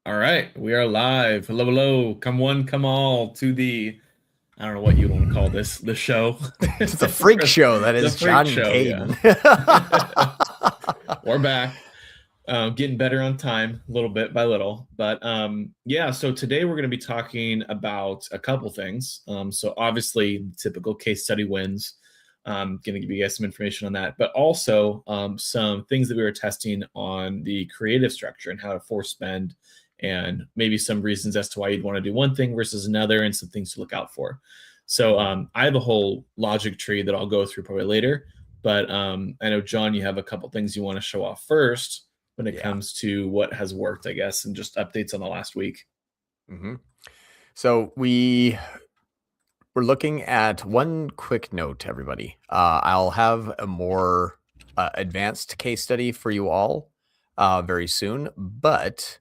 All right, we are live. Hello, hello. Come one, come all to the, I don't know what you want to call this, the show. The freak show that The is freak John show, yeah. Caden. We're back. Getting better on time, little bit by little. But yeah, so today we're going to be talking about a couple things. So obviously, typical case study wins. Going to give you guys some information on that, but also some things that we were testing on the creative structure and how to force spend, and maybe some reasons as to why you'd want to do one thing versus another, and some things to look out for. So I have a whole logic tree that I'll go through probably later, but I know John, you have a couple things you want to show off first when it Yeah. comes to what has worked, I guess, and just updates on the last week. hmm So we're looking at one quick note, everybody. I'll have a more advanced case study for you all very soon. But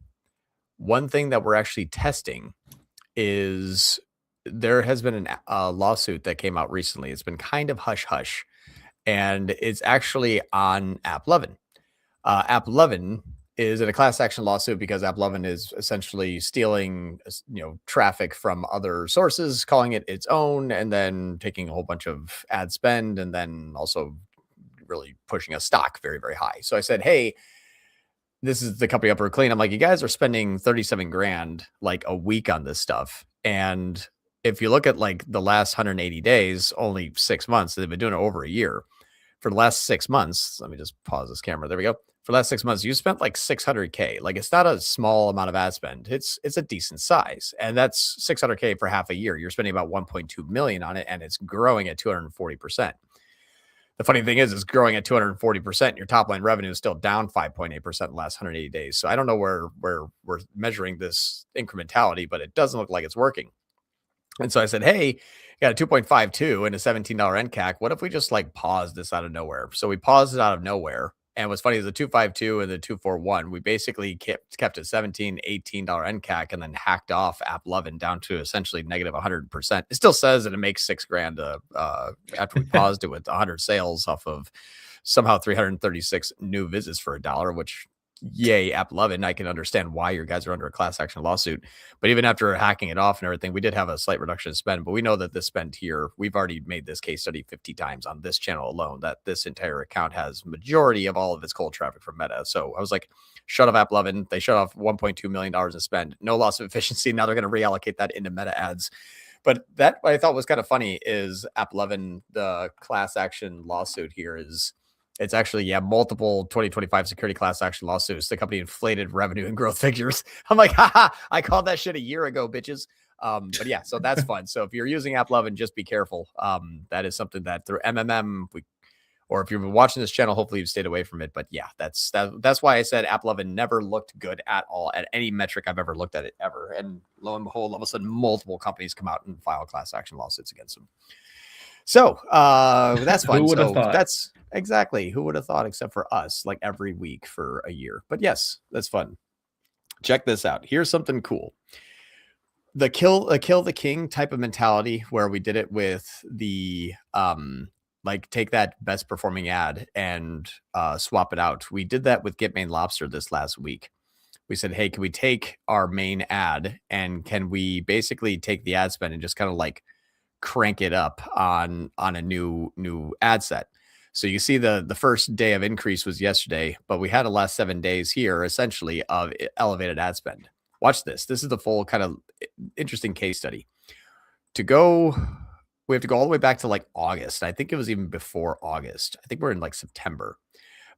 one thing that we're actually testing is there has been a lawsuit that came out recently. It's been kind of hush hush, and it's actually on AppLovin. AppLovin is in a class action lawsuit because AppLovin is essentially stealing, traffic from other sources, calling it its own, and then taking a whole bunch of ad spend, and then also really pushing a stock very, very high. So I said, hey, this is the company Upper Clean. I'm like, you guys are spending 37 grand like a week on this stuff. And if you look at like the last 180 days, only 6 months, they've been doing it over a year. For the last 6 months, let me just pause this camera. There we go. For the last 6 months, you spent like 600K. Like it's not a small amount of ad spend. It's a decent size. And that's 600K for half a year. You're spending about 1.2 million on it, and it's growing at 240%. The funny thing is it's growing at 240%. Your top line revenue is still down 5.8% in the last 180 days. So I don't know where we're measuring this incrementality, but it doesn't look like it's working. And so I said, hey, you got a 2.52 and a $17 NCAC. What if we just like pause this out of nowhere? So we paused it out of nowhere. And what's funny is the 252 and the 241, we basically kept it 17, $18 NCAC and then hacked off AppLovin down to essentially negative 100%. It still says that it makes 6 grand after we paused it with 100 sales off of somehow 336 new visits for $1, which yay, AppLovin. I can understand why your guys are under a class action lawsuit. But even after hacking it off and everything, we did have a slight reduction in spend. But we know that this spend here, we've already made this case study 50 times on this channel alone, that this entire account has majority of all of its cold traffic from Meta. So I was like, shut off AppLovin. They shut off $1.2 million in spend. No loss of efficiency. Now they're going to reallocate that into Meta ads. But that what I thought was kind of funny is AppLovin, the class action lawsuit here is it's actually, multiple 2025 security class action lawsuits. The company inflated revenue and growth figures. I'm like, haha, I called that shit a year ago, bitches. But yeah, so that's fun. So if you're using AppLovin, just be careful. That is something that through or if you've been watching this channel, hopefully you've stayed away from it. But yeah, that's why I said AppLovin never looked good at all at any metric I've ever looked at it ever. And lo and behold, all of a sudden, multiple companies come out and file class action lawsuits against them. So that's fun. Who would have So thought? that's exactly who would have thought, except for us, like every week for a year. But yes, that's fun. Check this out. Here's something cool. The kill the king type of mentality where we did it with the like take that best performing ad and swap it out. We did that with Get Main Lobster this last week. We said, hey, can we take our main ad and can we basically take the ad spend and just kind of like crank it up on a new ad set. So you see the first day of increase was yesterday, but we had the last 7 days here essentially of elevated ad spend. Watch this. This is the full kind of interesting case study. We have to go all the way back to like August. I think it was even before August. I think we're in like September.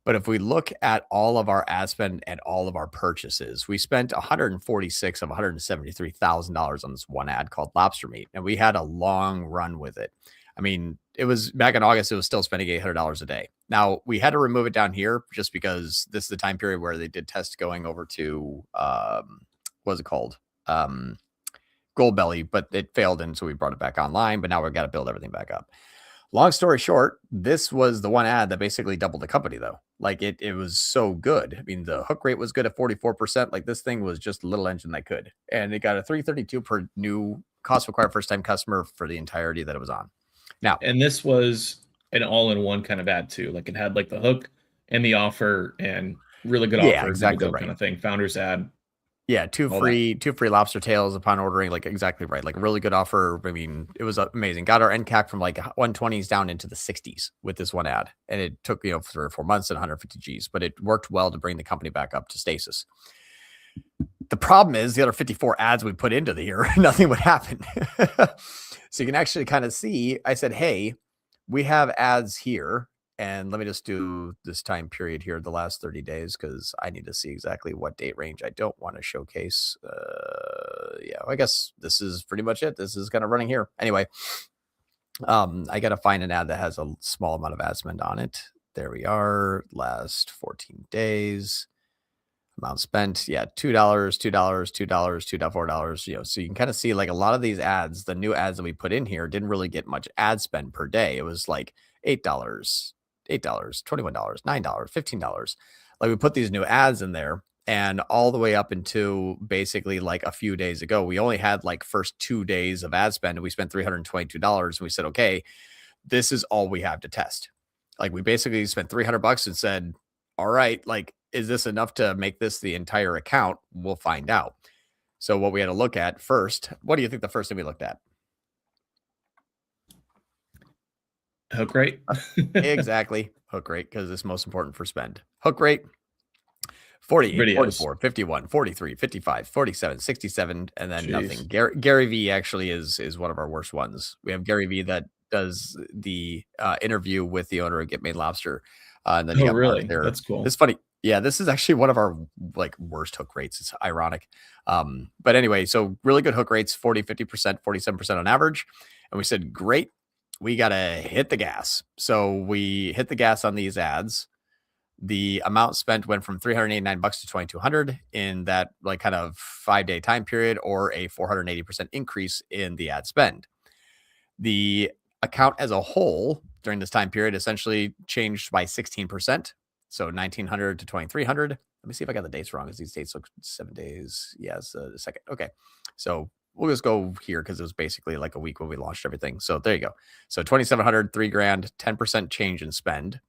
But if we look at all of our ad spend and all of our purchases, we spent 146 of $173,000 on this one ad called Lobster Meat, and we had a long run with it. I mean, it was back in August, it was still spending $800 a day. Now we had to remove it down here just because this is the time period where they did test going over to what is it called? Gold Belly, but it failed, and so we brought it back online. But now we've got to build everything back up. Long story short, this was the one ad that basically doubled the company, though. Like it was so good. I mean, the hook rate was good at 44%. Like this thing was just a little engine that could. And it got a 332 per new cost required first time customer for the entirety that it was on. Now, And this was an all-in-one kind of ad too. Like it had like the hook and the offer and really good yeah, offer, good to exactly go right. kind of thing. Founder's ad. Yeah, all that. two free lobster tails upon ordering. Like exactly right. Like a really good offer. I mean, it was amazing. Got our NCAC from like 120s down into the 60s with this one ad, and it took 3 or 4 months and 150 Gs, but it worked well to bring the company back up to stasis. The problem is the other 54 ads we put into the year, nothing would happen. So you can actually kind of see. I said, hey, we have ads here. And let me just do this time period here, the last 30 days, because I need to see exactly what date range I don't want to showcase. Yeah, I guess this is pretty much it. This is kind of running here. Anyway, I got to find an ad that has a small amount of ad spend on it. There we are. Last 14 days. Amount spent, yeah, $2, $2, $2, $2, $4. So you can kind of see like a lot of these ads, the new ads that we put in here didn't really get much ad spend per day. It was like $8, $8, $21, $9, $15. Like we put these new ads in there, and all the way up into basically like a few days ago, we only had like first 2 days of ad spend, and we spent $322. And we said, okay, this is all we have to test. Like we basically spent $300 and said, all right, like, is this enough to make this the entire account? We'll find out. So what we had to look at first, what do you think the first thing we looked at? Hook rate. Exactly. Hook rate, because it's most important for spend. Hook rate, 48, Videos. 44, 51, 43, 55, 47, 67, and then Jeez. nothing. Gary V actually is one of our worst ones. We have Gary V that does the interview with the owner of Get Made Lobster. And then you Oh, got really? Mark there. That's cool. It's funny. Yeah, this is actually one of our like worst hook rates. It's ironic. But anyway, so really good hook rates, 40, 50%, 47% on average. And we said, great, we got to hit the gas. So we hit the gas on these ads. The amount spent went from $389 to $2,200 in that like kind of 5-day time period, or a 480% increase in the ad spend. The account as a whole during this time period essentially changed by 16%. So 1,900 to 2,300. Let me see if I got the dates wrong, because these dates look 7 days. Yes, the second. Okay. So we'll just go here because it was basically like a week when we launched everything. So there you go. So 2,700, $3,000, 10% change in spend.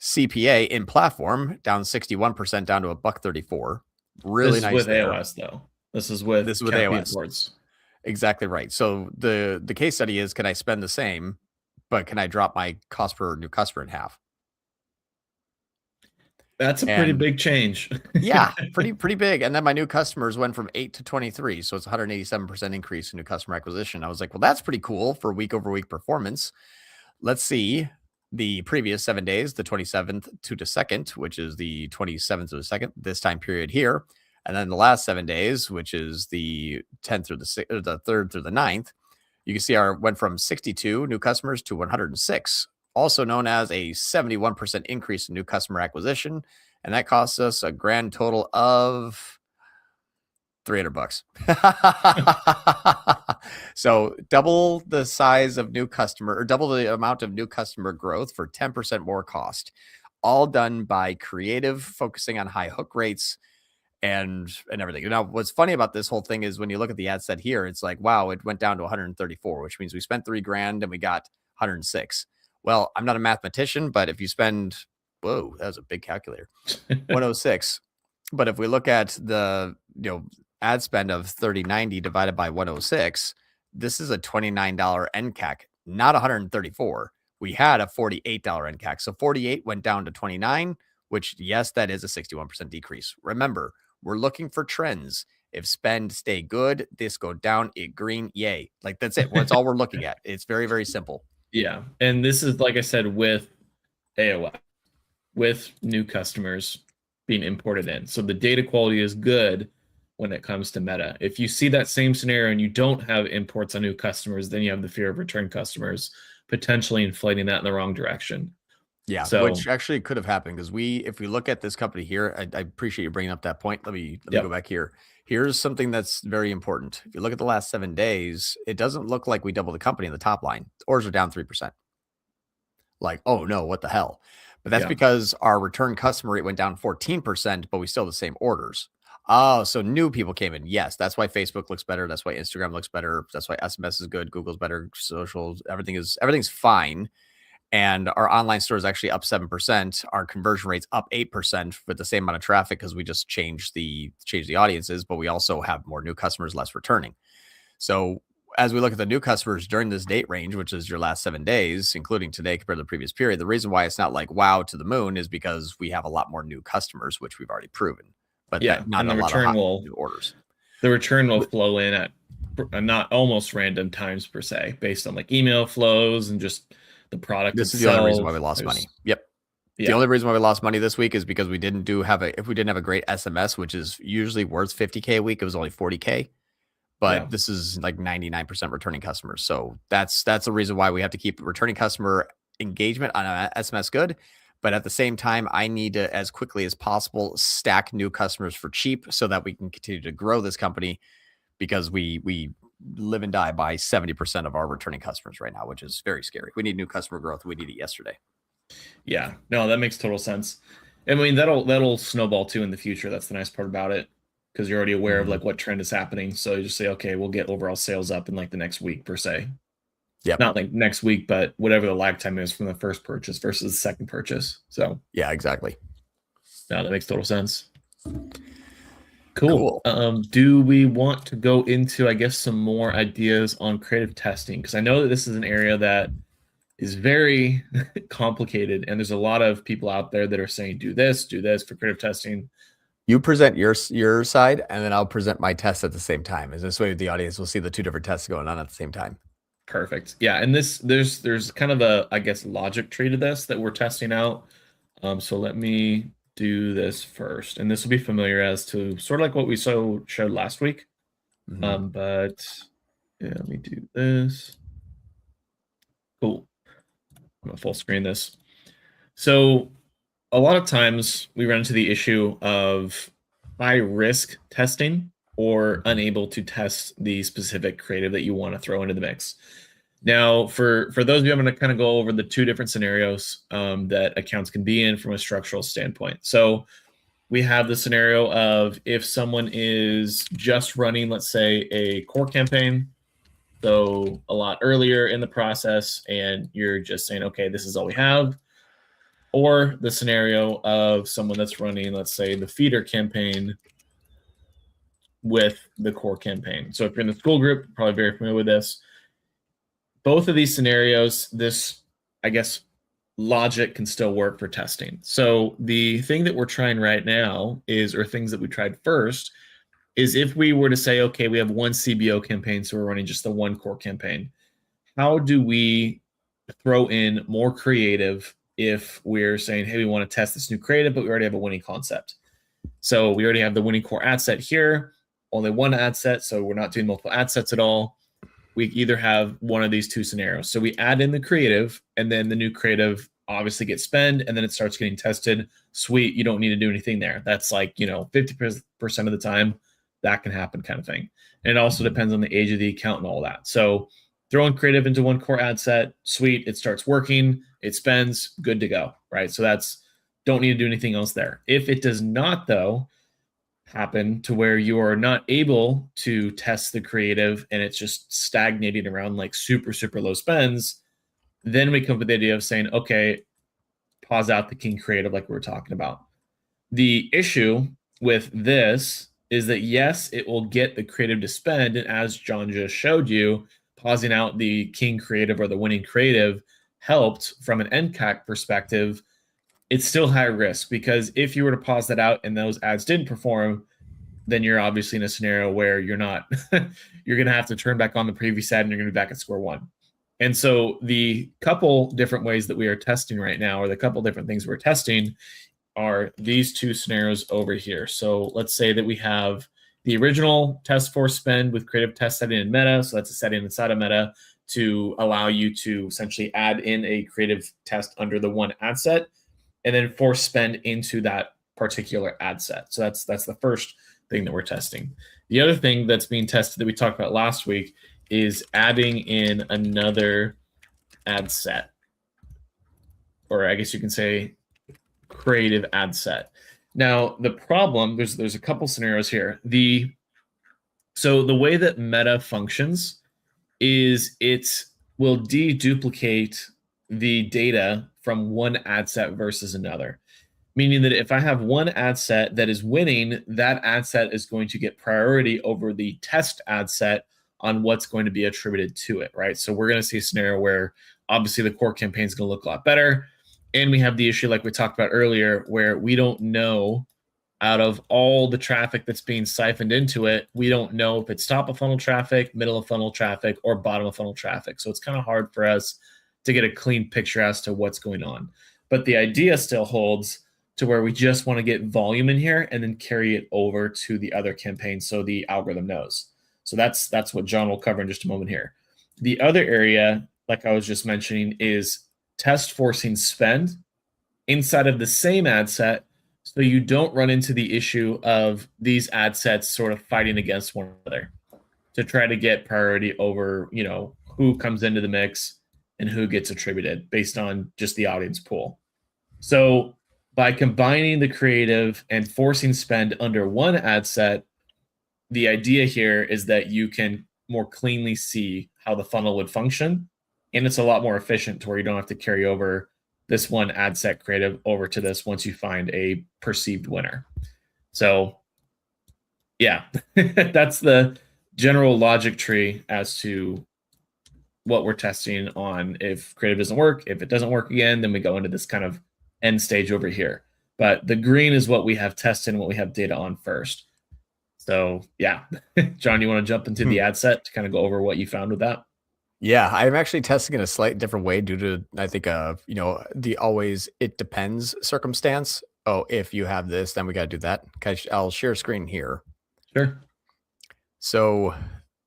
CPA in platform down 61%, down to $134. Really this is nice with there. AOS though. This is with AOS. Imports. Exactly right. So the case study is, can I spend the same, but can I drop my cost per new customer in half? That's a pretty big change. Yeah, pretty big. And then my new customers went from 8 to 23. So it's 187% increase in new customer acquisition. I was like, well, that's pretty cool for week over week performance. Let's see the previous 7 days, the 27th to the 2nd, which is the 27th to the 2nd, this time period here. And then the last 7 days, which is the 10th through the 3rd through the 9th, you can see our went from 62 new customers to 106, also known as a 71% increase in new customer acquisition. And that costs us a grand total of $300. So double the size of new customer, or double the amount of new customer growth for 10% more cost, all done by creative, focusing on high hook rates and everything. Now, what's funny about this whole thing is when you look at the ad set here, it's like, wow, it went down to 134, which means we spent $3,000 and we got 106. Well, I'm not a mathematician, but if you spend, whoa, that was a big calculator, 106. But if we look at the ad spend of 3090 divided by 106, this is a $29 NCAC, not 134. We had a $48 NCAC. So 48 went down to 29, which, yes, that is a 61% decrease. Remember, we're looking for trends. If spend stay good, this go down, it green, yay. Like that's it. That's all we're looking at. It's very, very simple. Yeah. And this is, like I said, with AOS, with new customers being imported in. So the data quality is good when it comes to Meta. If you see that same scenario and you don't have imports on new customers, then you have the fear of return customers potentially inflating that in the wrong direction. Yeah, so, which actually could have happened, because if we look at this company here, I appreciate you bringing up that point. Let me go back here. Here's something that's very important. If you look at the last 7 days, it doesn't look like we doubled the company in the top line. Orders are down 3%. Like, oh no, what the hell? But that's because our return customer rate went down 14%, but we still have the same orders. Oh, so new people came in. Yes, that's why Facebook looks better. That's why Instagram looks better. That's why SMS is good. Google's better. Socials, everything's fine. And our online store is actually up 7%. Our conversion rate's up 8% with the same amount of traffic because we just changed the audiences, but we also have more new customers, less returning. So as we look at the new customers during this date range, which is your last 7 days, including today compared to the previous period, the reason why it's not like wow to the moon is because we have a lot more new customers, which we've already proven, but Yeah, that not and a lot of hot new orders. the return will flow in at not almost random times per se, based on like email flows and just the product This is the only reason why we itself. lost money. Yep. The Yeah, only reason why we lost money this week is because we didn't if we didn't have a great SMS, which is usually worth 50K a week, it was only 40K. yeah, But this is like 99% returning customers. So that's the reason why we have to keep returning customer engagement on SMS good. But at the same time, I need to, as quickly as possible, stack new customers for cheap so that we can continue to grow this company, because we live and die by 70% of our returning customers right now, which is very scary. We need new customer growth. We need it yesterday. yeah. No, that makes total sense. I mean, that'll snowball too in the future. That's the nice part about it, because you're already aware of like what trend is happening. So you just say, okay, we'll get overall sales up in like the next week per se. Yep. Not like next week, but whatever the lag time is from the first purchase versus the second purchase. So yeah, exactly. no, that makes total sense. Cool. Do we want to go into, I guess, some more ideas on creative testing? Because I know that this is an area that is very complicated, and there's a lot of people out there that are saying, do this for creative testing. You present your side, and then I'll present my test at the same time. Is this way the audience will see the two different tests going on at the same time? Perfect. Yeah, and there's kind of a, I guess, logic tree to this that we're testing out. So let me do this first, and this will be familiar as to sort of like what we showed last week. But yeah, let me do this. Cool. I'm gonna full screen this. So a lot of times we run into the issue of high risk testing or unable to test the specific creative that you want to throw into the mix. Now, for those of you, I'm going to kind of go over the two different scenarios that accounts can be in from a structural standpoint. So we have the scenario of if someone is just running, let's say, a core campaign, so a lot earlier in the process, and you're just saying, okay, this is all we have. Or the scenario of someone that's running, let's say, the feeder campaign with the core campaign. So if you're in the school group, probably very familiar with this. Both of these scenarios, this, I guess, logic can still work for testing. So the thing that we're trying right now is, or things that we tried first, is if we were to say, okay, we have one CBO campaign, so we're running just the one core campaign. How do we throw in more creative if we're saying, hey, we want to test this new creative, but we already have a winning concept? So we already have the winning core ad set here, only one ad set, so we're not doing multiple ad sets at all. We either have one of these two scenarios. So we add in the creative, and then the new creative obviously gets spent, and then it starts getting tested. Sweet, you don't need to do anything there. That's like, 50% of the time that can happen, kind of thing. And it also depends on the age of the account and all that. So throwing creative into one core ad set, sweet, it starts working, it spends, good to go, right? So that's, don't need to do anything else there. If it does not, though, happen to where you are not able to test the creative and it's just stagnating around like super, super low spends, then we come up with the idea of saying, okay, pause out the king creative like we were talking about. The issue with this is that, yes, it will get the creative to spend. And as John just showed you, pausing out the king creative or the winning creative helped from an NCAC perspective. It's still high risk, because if you were to pause that out and those ads didn't perform, then you're obviously in a scenario where you're not, you're going to have to turn back on the previous ad and you're going to be back at square one. And so the couple different ways that we are testing right now, or the couple different things we're testing, are these two scenarios over here. So let's say that we have the original test for spend with creative test setting in Meta. So that's a setting inside of Meta to allow you to essentially add in a creative test under the one ad set, and then force spend into that particular ad set. So that's the first thing that we're testing. The other thing that's being tested that we talked about last week is adding in another ad set, or I guess you can say creative ad set. Now, the problem, there's a couple scenarios here. So the way that Meta functions is it will deduplicate the data from one ad set versus another. Meaning that if I have one ad set that is winning, that ad set is going to get priority over the test ad set on what's going to be attributed to it, right? So we're going to see a scenario where obviously the core campaign is going to look a lot better. And we have the issue, like we talked about earlier, where we don't know out of all the traffic that's being siphoned into it, we don't know if it's top of funnel traffic, middle of funnel traffic, or bottom of funnel traffic. So it's kind of hard for us to get a clean picture as to what's going on. But the idea still holds to where we just want to get volume in here and then carry it over to the other campaign so the algorithm knows. So that's what John will cover in just a moment here. The other area, like I was just mentioning, is test forcing spend inside of the same ad set so you don't run into the issue of these ad sets sort of fighting against one another to try to get priority over, who comes into the mix and who gets attributed based on just the audience pool. So by combining the creative and forcing spend under one ad set, the idea here is that you can more cleanly see how the funnel would function. And it's a lot more efficient to where you don't have to carry over this one ad set creative over to this once you find a perceived winner. So yeah, that's the general logic tree as to what we're testing on. If creative doesn't work, if it doesn't work again, then we go into this kind of end stage over here. But the green is what we have tested and what we have data on first. So yeah, John, you want to jump into the ad set to kind of go over what you found with that? Yeah, I'm actually testing in a slight different way due to, I think, the always it depends circumstance. Oh, if you have this, then we got to do that. Okay, I'll share screen here. Sure. So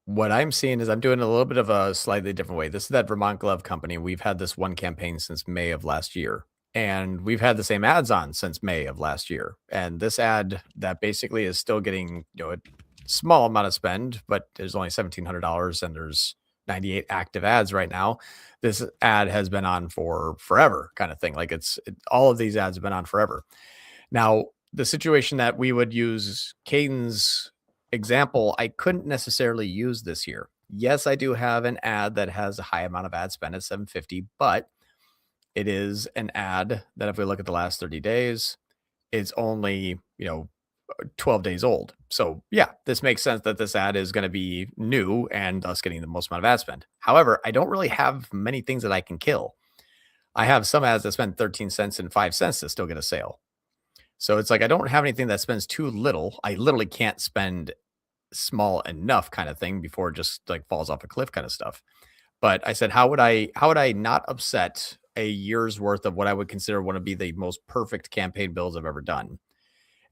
what I'm seeing is I'm doing a little bit of a slightly different way. This is that Vermont Glove Company. We've had this one campaign since May of last year, and we've had the same ads on since May of last year. And this ad that basically is still getting, a small amount of spend, but there's only $1,700 and there's 98 active ads right now. This ad has been on for forever, kind of thing. Like all of these ads have been on forever. Now, the situation that we would use Caden's example, I couldn't necessarily use this here. Yes, I do have an ad that has a high amount of ad spend at 750, but it is an ad that if we look at the last 30 days, it's only, 12 days old. So yeah, this makes sense that this ad is going to be new and thus getting the most amount of ad spend. However, I don't really have many things that I can kill. I have some ads that spend 13 cents and 5 cents to still get a sale. So it's like, I don't have anything that spends too little. I literally can't spend small enough kind of thing before it just like falls off a cliff kind of stuff. But I said, how would I not upset a year's worth of what I would consider one to be the most perfect campaign builds I've ever done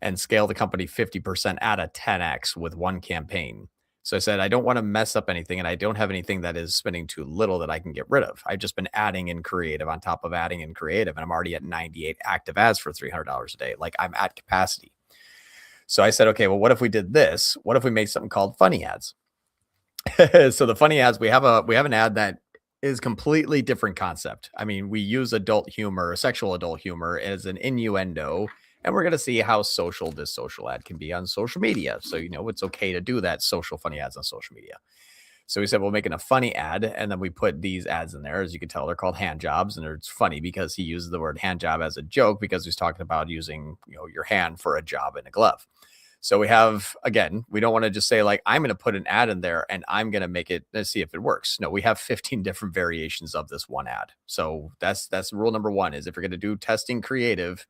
and scale the company 50% at a 10x with one campaign? So I said, I don't want to mess up anything, and I don't have anything that is spending too little that I can get rid of. I've just been adding in creative on top of adding in creative, and I'm already at 98 active ads for $300 a day. Like, I'm at capacity. So I said, okay, well, what if we did this? What if we made something called funny ads? So the funny ads, we have an ad that is completely different concept. I mean, we use adult humor, sexual adult humor as an innuendo, and we're going to see how social this social ad can be on social media. So, it's okay to do that social funny ads on social media. So we said, we're making a funny ad, and then we put these ads in there. As you can tell, they're called hand jobs, and it's funny because he uses the word hand job as a joke because he's talking about using, your hand for a job in a glove. So we have, again, we don't want to just say like, I'm going to put an ad in there and I'm going to make it, let's see if it works. No, we have 15 different variations of this one ad. So that's rule number one is if you're going to do testing creative,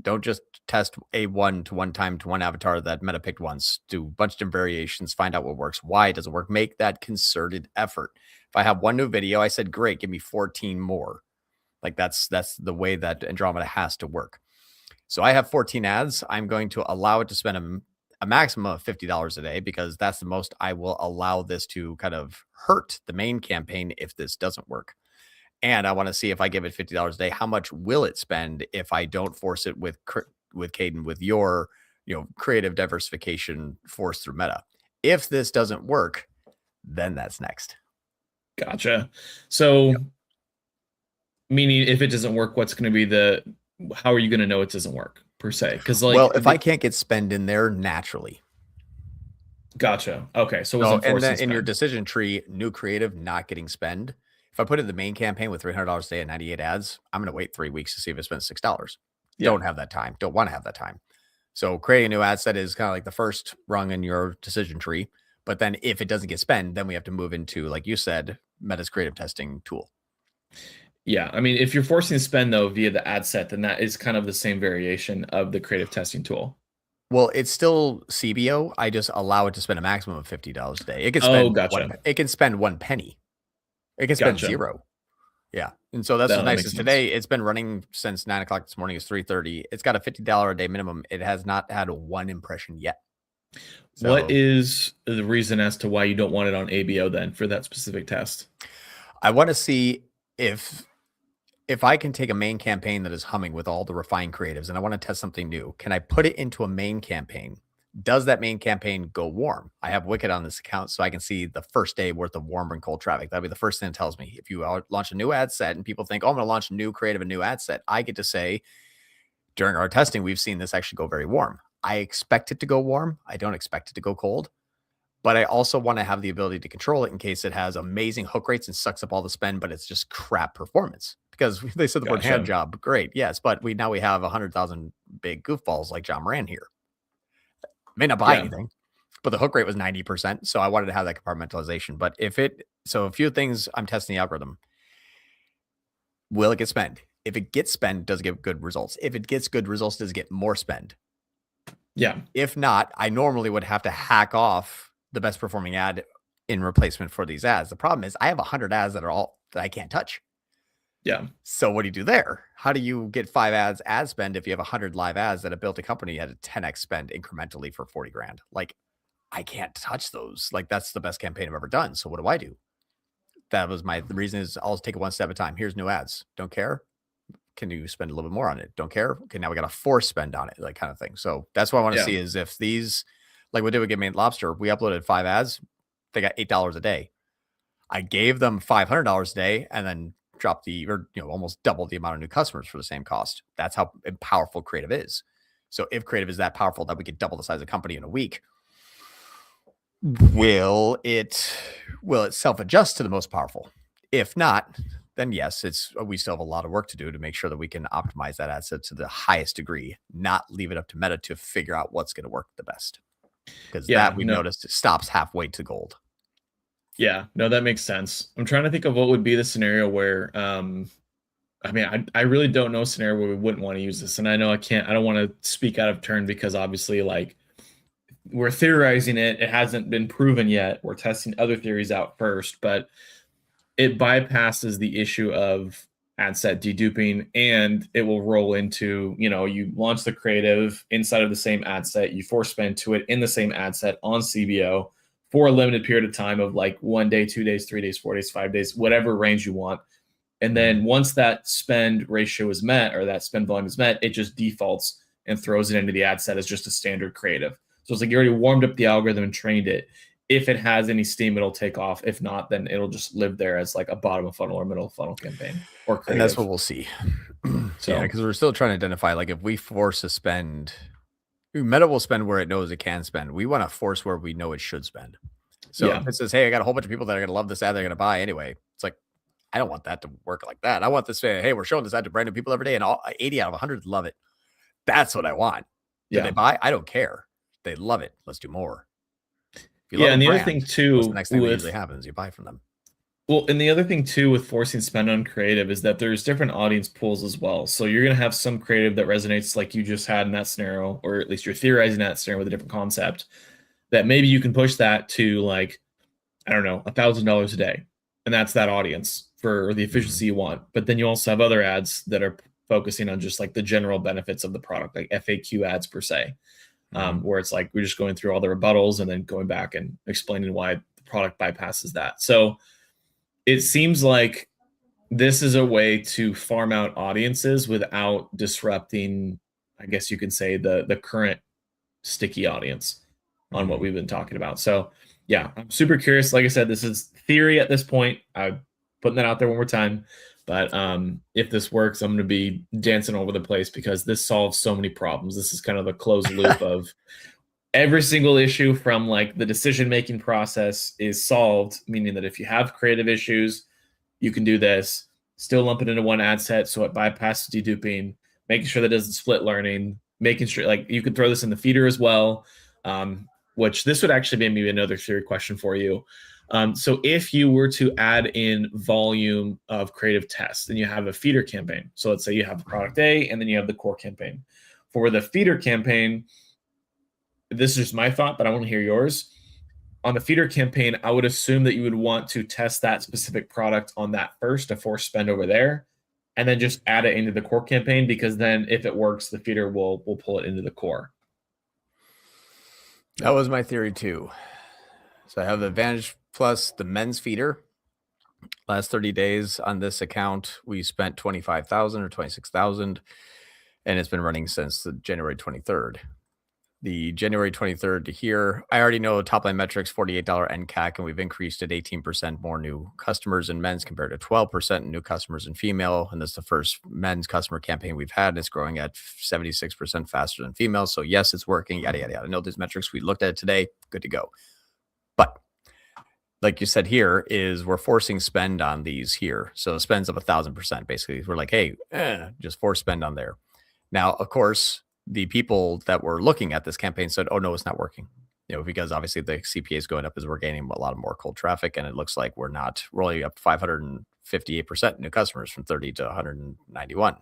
don't just test a one-to-one time to one avatar that Meta picked once. Do a bunch of different variations, find out what works, why it doesn't work. Make that concerted effort. If I have one new video, I said, great, give me 14 more. Like that's the way that Andromeda has to work. So I have 14 ads. I'm going to allow it to spend a maximum of $50 a day because that's the most I will allow this to kind of hurt the main campaign if this doesn't work. And I want to see if I give it $50 a day, how much will it spend if I don't force it with Caden, with your, creative diversification force through Meta. If this doesn't work, then that's next. Gotcha. So, meaning if it doesn't work, what's going to be how are you going to know it doesn't work per se? Because well, if I can't get spend in there naturally. Gotcha. Okay. So and then in your decision tree, new creative, not getting spend. If I put in the main campaign with $300 a day and 98 ads, I'm going to wait 3 weeks to see if it spends $6. Yeah. Don't have that time. Don't want to have that time. So creating a new ad set is kind of like the first rung in your decision tree. But then if it doesn't get spent, then we have to move into, like you said, Meta's creative testing tool. Yeah. I mean, if you're forcing to spend though via the ad set, then that is kind of the same variation of the creative testing tool. Well, it's still CBO. I just allow it to spend a maximum of $50 a day. It can Oh, spend gotcha. it can spend 1 penny. It can spend Gotcha. 0. Yeah. And so that's what's That nice makes is sense. today it's been running since 9 o'clock this morning. It's 3:30. It's got a $50 a day minimum. It has not had 1 impression yet. So What is the reason as to why you don't want it on ABO then for that specific test? I want to see if I can take a main campaign that is humming with all the refined creatives and I want to test something new. Can I put it into a main campaign? Does that main campaign go warm? I have Wicked on this account, so I can see the first day worth of warm and cold traffic. That'd be the first thing it tells me. If you launch a new ad set and people think, oh, I'm going to launch a new creative, a new ad set, I get to say, during our testing, we've seen this actually go very warm. I expect it to go warm. I don't expect it to go cold. But I also want to have the ability to control it in case it has amazing hook rates and sucks up all the spend, but it's just crap performance. Because they said the word hand job, great, yes, but we have 100,000 big goofballs like John Moran here. May not buy anything, but the hook rate was 90%. So I wanted to have that compartmentalization. But a few things I'm testing the algorithm. Will it get spend? If it gets spend, does it get good results? If it gets good results, does it get more spend? Yeah. If not, I normally would have to hack off the best performing ad in replacement for these ads. The problem is I have 100 ads that I can't touch. Yeah. So what do you do there? How do you get 5 ads ad spend if you have 100 live ads that have built a company at a 10x spend incrementally for 40 grand? Like, I can't touch those. Like, that's the best campaign I've ever done. So what do I do? That was the reason is I'll take it one step at a time. Here's new ads. Don't care. Can you spend a little bit more on it? Don't care. Okay, now we got a force spend on it, like kind of thing. So that's what I want to see is if these, like we did with Get Made Lobster, we uploaded 5 ads. They got $8 a day. I gave them $500 a day and then dropped almost double the amount of new customers for the same cost. That's how powerful creative is. So if creative is that powerful that we could double the size of the company in a week, will it self-adjust to the most powerful? If not, then yes, we still have a lot of work to do to make sure that we can optimize that ad set to the highest degree, not leave it up to Meta to figure out what's going to work the best. Because we've noticed it stops halfway to gold. Yeah, no, that makes sense. I'm trying to think of what would be the scenario where, I really don't know a scenario where we wouldn't want to use this. And I know I don't want to speak out of turn because obviously like we're theorizing it. It hasn't been proven yet. We're testing other theories out first, but it bypasses the issue of ad set deduping and it will roll into, you launch the creative inside of the same ad set, you force spend to it in the same ad set on CBO for a limited period of time of like 1 day, 2 days, 3 days, 4 days, 5 days, whatever range you want. And then once that spend ratio is met or that spend volume is met, it just defaults and throws it into the ad set as just a standard creative. So it's like you already warmed up the algorithm and trained it. If it has any steam, it'll take off. If not, then it'll just live there as like a bottom of funnel or middle of funnel campaign or creative. And that's what we'll see. So, yeah, because we're still trying to identify, like if we force a spend, Meta will spend where it knows it can spend. We want to force where we know it should spend. So if it says, hey, I got a whole bunch of people that are going to love this ad, they're going to buy anyway. It's like, I don't want that to work like that. I want this to say, hey, we're showing this ad to brand new people every day and all 80 out of 100 love it. That's what I want. Did they buy? I don't care. They love it. Let's do more. And the other thing too, what's the next thing that usually happens? You buy from them. Well, and the other thing too with forcing spend on creative is that there's different audience pools as well. So you're going to have some creative that resonates like you just had in that scenario, or at least you're theorizing that scenario with a different concept that maybe you can push that to like, I don't know, $1,000 a day. And that's that audience for the efficiency you want. But then you also have other ads that are focusing on just like the general benefits of the product, like FAQ ads per se. Where it's like we're just going through all the rebuttals and then going back and explaining why the product bypasses that. So it seems like this is a way to farm out audiences without disrupting, I guess you could say, the current sticky audience on what we've been talking about. So yeah, I'm super curious. Like I said, this is theory at this point. I'm putting that out there one more time. But if this works, I'm going to be dancing over the place because this solves so many problems. This is kind of a closed loop of every single issue from like the decision-making process is solved, meaning that if you have creative issues, you can do this, still lump it into one ad set so it bypasses deduping, making sure that it doesn't split learning, making sure like you could throw this in the feeder as well, which this would actually be maybe another theory question for you. So if you were to add in volume of creative tests and you have a feeder campaign, so let's say you have product A and then you have the core campaign. For the feeder campaign, this is just my thought, but I want to hear yours. On the feeder campaign, I would assume that you would want to test that specific product on that first to force spend over there, and then just add it into the core campaign, because then if it works, the feeder will pull it into the core. That was my theory too. So I have the Advantage Plus, the men's feeder. Last 30 days on this account, we spent 25,000 or 26,000, and it's been running since the January 23rd. The January 23rd to here, I already know top line metrics, $48 NCAC, and we've increased at 18% more new customers in men's compared to 12% new customers in female. And this is the first men's customer campaign we've had. And it's growing at 76% faster than female. So yes, it's working, yada, yada, yada. I know these metrics. We looked at it today. Good to go. But like you said here is we're forcing spend on these here. So the spend's up 1,000%. Basically, we're like, hey, just force spend on there. Now, of course, the people that were looking at this campaign said, oh, no, it's not working. Because obviously the CPA is going up as we're gaining a lot of more cold traffic. And it looks like we're only up 558% new customers from 30 to 191.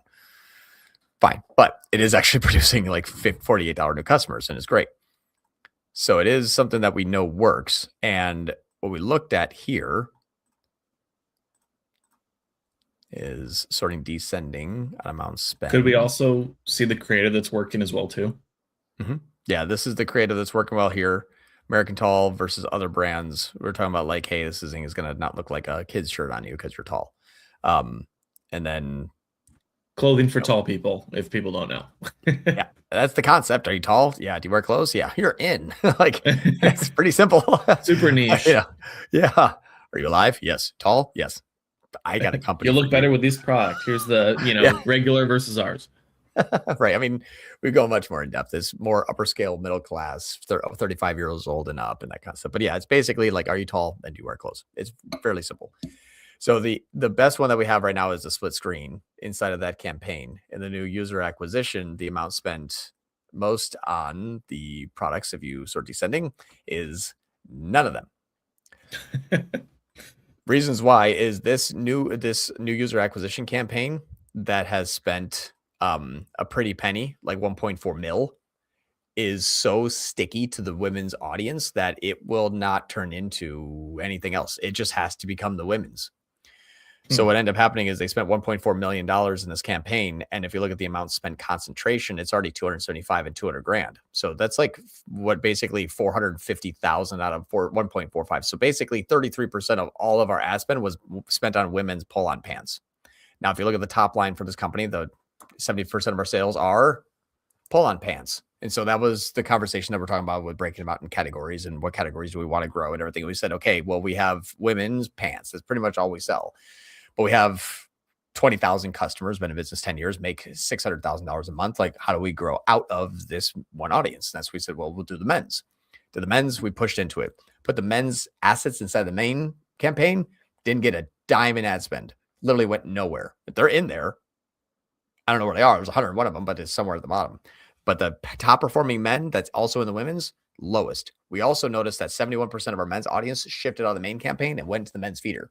Fine. But it is actually producing like $48 new customers, and it's great. So it is something that we know works. And what we looked at here is sorting descending amount spent. Could we also see the creative that's working as well too? Mm-hmm. Yeah, this is the creative that's working well here. American Tall versus other brands. We're talking about like, hey, this thing is going to not look like a kid's shirt on you because you're tall. And then clothing for tall people, if people don't know. Yeah, that's the concept. Are you tall? Yeah. Do you wear clothes? Yeah, you're in. Like, it's pretty simple. Super niche. Yeah. Are you alive? Yes. Tall? Yes. I got a company. You look better with these products. Here's the, regular versus ours. Right. I mean, we go much more in depth. It's more upper scale, middle class, 35 years old and up and that kind of stuff. But yeah, it's basically like, are you tall and do you wear clothes? It's fairly simple. So the best one that we have right now is the split screen inside of that campaign. In the new user acquisition, the amount spent most on the products, if you sort descending, is none of them. Reasons why is this new user acquisition campaign that has spent a pretty penny, like 1.4 mil, is so sticky to the women's audience that it will not turn into anything else. It just has to become the women's. So what ended up happening is they spent $1.4 million in this campaign. And if you look at the amount spent concentration, it's already 275 and 200 grand. So that's like what basically 450,000 out of 1.45. So basically 33% of all of our ad spend was spent on women's pull-on pants. Now, if you look at the top line for this company, the 70% of our sales are pull-on pants. And so that was the conversation that we're talking about with breaking them out in categories and what categories do we want to grow and everything. We said, okay, well, we have women's pants. That's pretty much all we sell. But we have 20,000 customers, been in business 10 years, make $600,000 a month. Like, how do we grow out of this one audience? And that's we said, well, we'll do the men's. To the men's, we pushed into it. Put the men's assets inside the main campaign, didn't get a dime in ad spend. Literally went nowhere. But they're in there. I don't know where they are. There's 101 of them, but it's somewhere at the bottom. But the top performing men that's also in the women's, lowest. We also noticed that 71% of our men's audience shifted out of the main campaign and went to the men's feeder.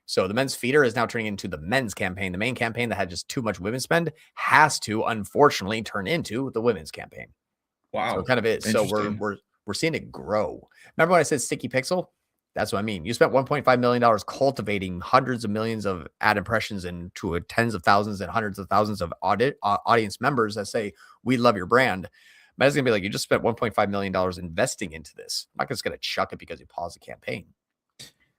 So the men's feeder is now turning into the men's campaign. The main campaign that had just too much women's spend has to, unfortunately, turn into the women's campaign. Wow. So it kind of is. So we're seeing it grow. Remember when I said sticky pixel? That's what I mean. You spent $1.5 million cultivating hundreds of millions of ad impressions and to tens of thousands and hundreds of thousands of audience members that say, we love your brand. But it's going to be like, you just spent $1.5 million investing into this. I'm not just going to chuck it because you paused the campaign.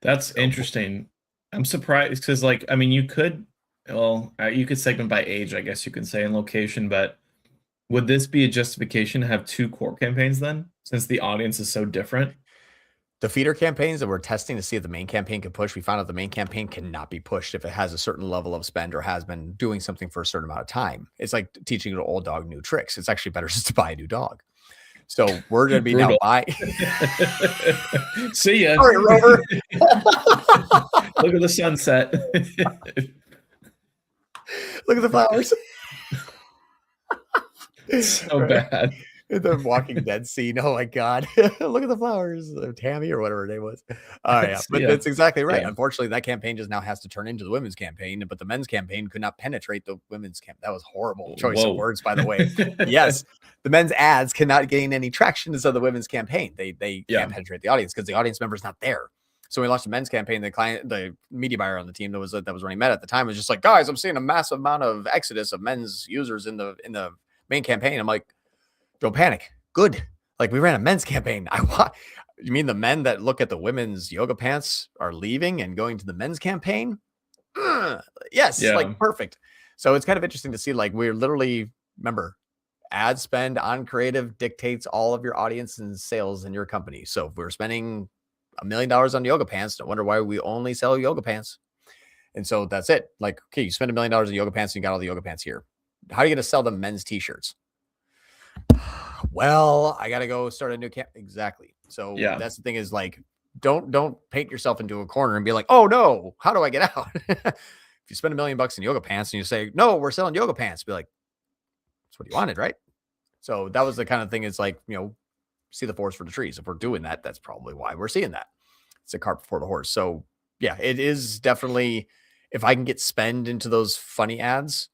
That's interesting. I'm surprised because, you could segment by age, I guess you can say, and location, but would this be a justification to have two core campaigns then, since the audience is so different? The feeder campaigns that we're testing to see if the main campaign can push, we found out the main campaign cannot be pushed if it has a certain level of spend or has been doing something for a certain amount of time. It's like teaching an old dog new tricks. It's actually better just to buy a new dog. So we're going to be now buying. See ya. Sorry, Rover. Look at the sunset. Look at the flowers. So Right? bad. The Walking Dead scene. Oh my God. Look at the flowers. Tammy or whatever her name was. Yeah. But Yeah. that's exactly right. Yeah. Unfortunately, that campaign just now has to turn into the women's campaign, but the men's campaign could not penetrate the women's camp. That was horrible choice of Whoa. words, by the way. Yes. The men's ads cannot gain any traction as of the women's campaign. They Yeah. can't penetrate the audience because the audience member is not there. So we launched a men's campaign. The media buyer on the team that was running Meta at the time was just like, guys, I'm seeing a massive amount of exodus of men's users in the main campaign. I'm like, don't panic. Good. Like we ran a men's campaign. You mean the men that look at the women's yoga pants are leaving and going to the men's campaign? Yes, Yeah. like perfect. So it's kind of interesting to see, like, we're literally, remember, ad spend on creative dictates all of your audience and sales in your company. So if we're spending $1 million on yoga pants, don't wonder why we only sell yoga pants. And so that's it. Like, okay, you spend $1 million in yoga pants and you got all the yoga pants here. How are you going to sell them men's t-shirts? Well, I got to go start a new camp. Exactly. So Yeah. that's the thing is, like, don't paint yourself into a corner and be like, oh no, how do I get out? If you spend $1 million in yoga pants and you say, no, we're selling yoga pants, be like, that's what you wanted, right? So that was the kind of thing. It's like, see the forest for the trees. If we're doing that, that's probably why we're seeing that. It's a cart before the horse. So yeah, it is definitely, if I can get spend into those funny ads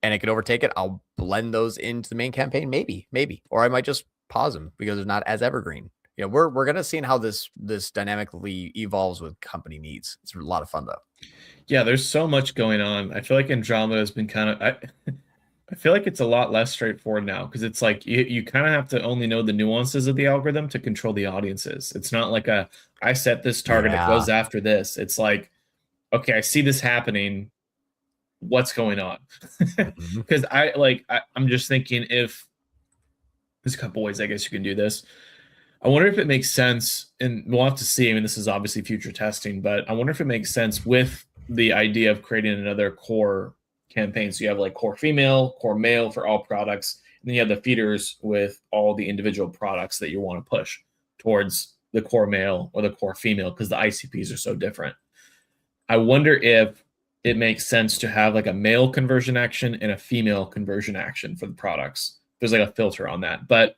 and it could overtake it, I'll blend those into the main campaign. Maybe, or I might just pause them because they're not as evergreen. We're going to see how this dynamically evolves with company needs. It's a lot of fun though. Yeah, there's so much going on. I feel like Andromeda has been kind of I feel like it's a lot less straightforward now because it's like you kind of have to only know the nuances of the algorithm to control the audiences. It's not like I set this target, it goes after this. It's like, okay, I see this happening. What's going on? Because I'm just thinking if there's a couple ways I guess you can do this. I wonder if it makes sense, and we'll have to see. I mean, this is obviously future testing, but I wonder if it makes sense with the idea of creating another core campaign. So you have like core female, core male for all products, and then you have the feeders with all the individual products that you want to push towards the core male or the core female because the ICPs are so different. I wonder if it makes sense to have like a male conversion action and a female conversion action for the products. There's like a filter on that, but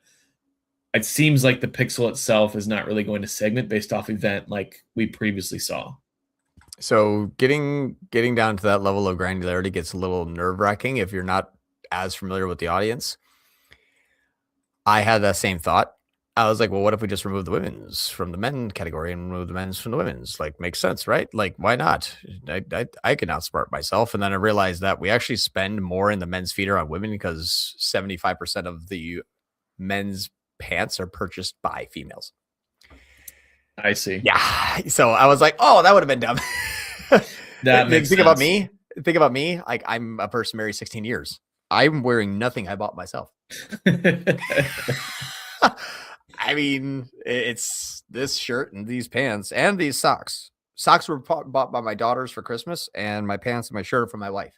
it seems like the pixel itself is not really going to segment based off event like we previously saw. So getting down to that level of granularity gets a little nerve-wracking if you're not as familiar with the audience. I had that same thought. I was like, well, what if we just remove the women's from the men category and remove the men's from the women's? Like, makes sense, right? Like, why not? I can outsmart myself. And then I realized that we actually spend more in the men's feeder on women because 75% of the men's pants are purchased by females. I see. Yeah. So I was like, oh, that would have been dumb. That makes Think sense. about me. Like, I'm a person married 16 years. I'm wearing nothing I bought myself. I mean, it's this shirt and these pants and these socks. Socks were bought by my daughters for Christmas, and my pants and my shirt for my wife.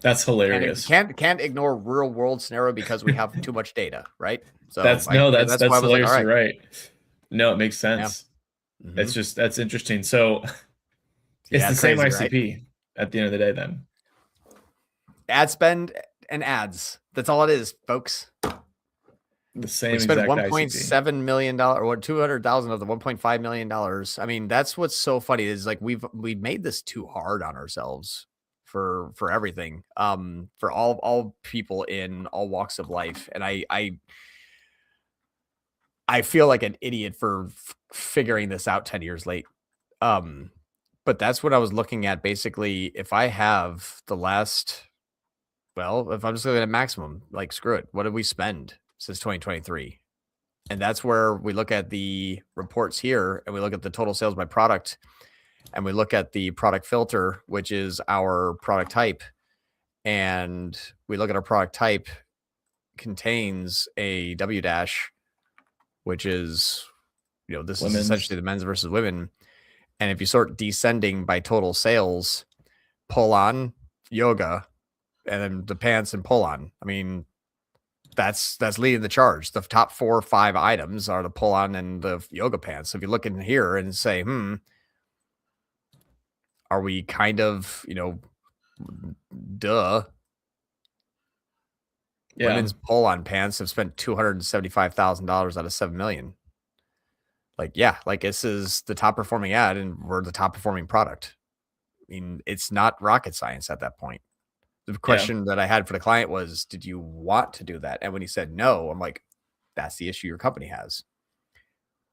That's hilarious. Can't ignore real world scenario because we have too much data, right? So that's hilarious. Like, right. No, it makes sense. Yeah. It's just that's interesting. So it's the same ICP right? At the end of the day, then. Ad spend and ads. That's all it is, folks. The same. We spent $1.7 million or 200,000 of the $1.5 million. I mean, that's what's so funny is like we've made this too hard on ourselves for everything. For all people in all walks of life, and I feel like an idiot for figuring this out 10 years late. But that's what I was looking at. Basically, if I have the last, well, if I'm just looking at maximum, like screw it. What did we spend since 2023? And that's where we look at the reports here and we look at the total sales by product and we look at the product filter, which is our product type. And we look at our product type contains a W dash, which is, this is essentially the men's versus women. And if you sort descending by total sales, pull on yoga and then the pants and pull on. I mean, that's leading the charge. The top 4 or 5 items are the pull-on and the yoga pants. So if you look in here and say, are we kind of, duh. Yeah. Women's pull-on pants have spent $275,000 out of 7 million. Like, yeah, like this is the top performing ad and we're the top performing product. I mean, it's not rocket science at that point. The question that I had for the client was, did you want to do that? And when he said no, I'm like, that's the issue your company has.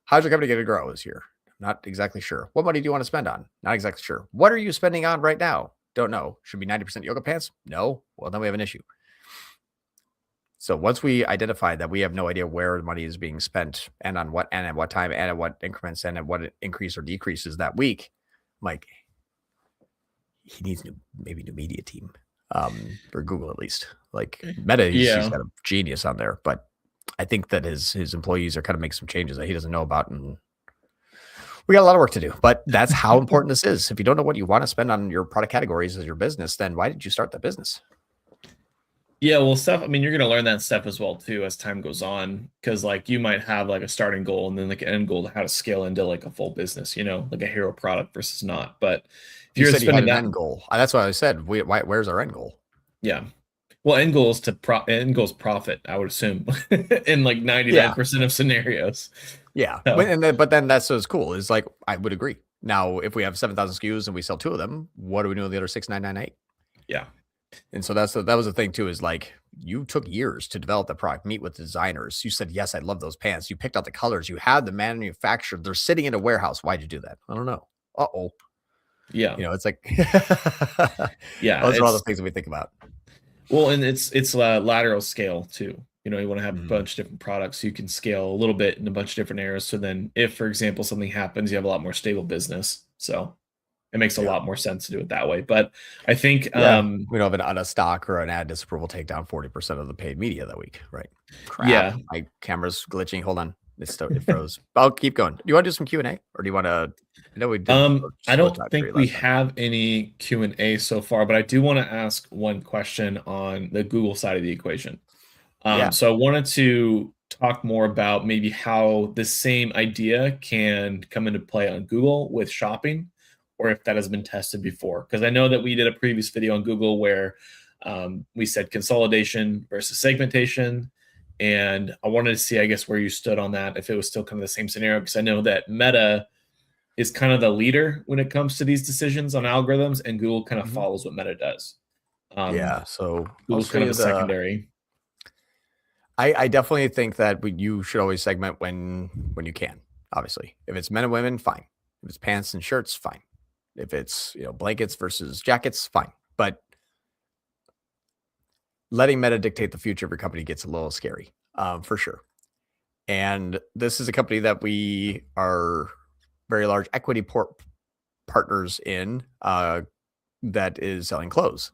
How's your company going to grow this year? Not exactly sure. What money do you want to spend on? Not exactly sure. What are you spending on right now? Don't know. Should be 90% yoga pants? No. Well, then we have an issue. So once we identify that we have no idea where the money is being spent and on what and at what time and at what increments and at what increase or decreases that week, I'm like, he needs maybe new media team. For Google at least. Like Meta, he's got a genius on there, but I think that his employees are kind of making some changes that he doesn't know about, and we got a lot of work to do. But that's how important this is. If you don't know what you want to spend on your product categories as your business, then why did you start that business? Yeah, well, stuff. I mean, you're gonna learn that stuff as well too as time goes on, because like you might have like a starting goal and then like an end goal to how to scale into like a full business. Like a hero product versus not. But if You you're said you had spending an that end goal. That's what I said. Where's our end goal? Yeah. Well, end goal is end goal is profit, I would assume, in like 99% of scenarios. Yeah. So, But then that's what's cool is like, I would agree. Now, if we have 7,000 SKUs and we sell 2 of them, what do we do with the other 6,998? yeah. And so that was the thing too, is like you took years to develop the product, meet with designers. You said, yes, I love those pants. You picked out the colors. You had the manufacturer. They're sitting in a warehouse. Why'd you do that? I don't know. Uh-oh. Yeah. It's like, yeah. Those are all the things that we think about. Well, and it's lateral scale too. You want to have a bunch of different products so you can scale a little bit in a bunch of different areas. So then if, for example, something happens, you have a lot more stable business. So it makes a lot more sense to do it that way. But I think we don't have an out of stock or an ad disapproval take down 40% of the paid media that week, right? Crap. Yeah. My camera's glitching. Hold on. It froze. I'll keep going. Do you want to do some Q&A or do you want to? I know we did. I don't think we have any Q&A so far, but I do want to ask one question on the Google side of the equation. So I wanted to talk more about maybe how the same idea can come into play on Google with shopping, or if that has been tested before. Because I know that we did a previous video on Google where we said consolidation versus segmentation. And I wanted to see, I guess, where you stood on that, if it was still kind of the same scenario, because I know that Meta is kind of the leader when it comes to these decisions on algorithms, and Google kind of follows what Meta does. So Google's kind of a secondary. I definitely think that you should always segment when you can. Obviously, if it's men and women, fine. If it's pants and shirts, fine. If it's blankets versus jackets, fine. But letting Meta dictate the future of your company gets a little scary, for sure. And this is a company that we are very large equity partners in, that is selling clothes.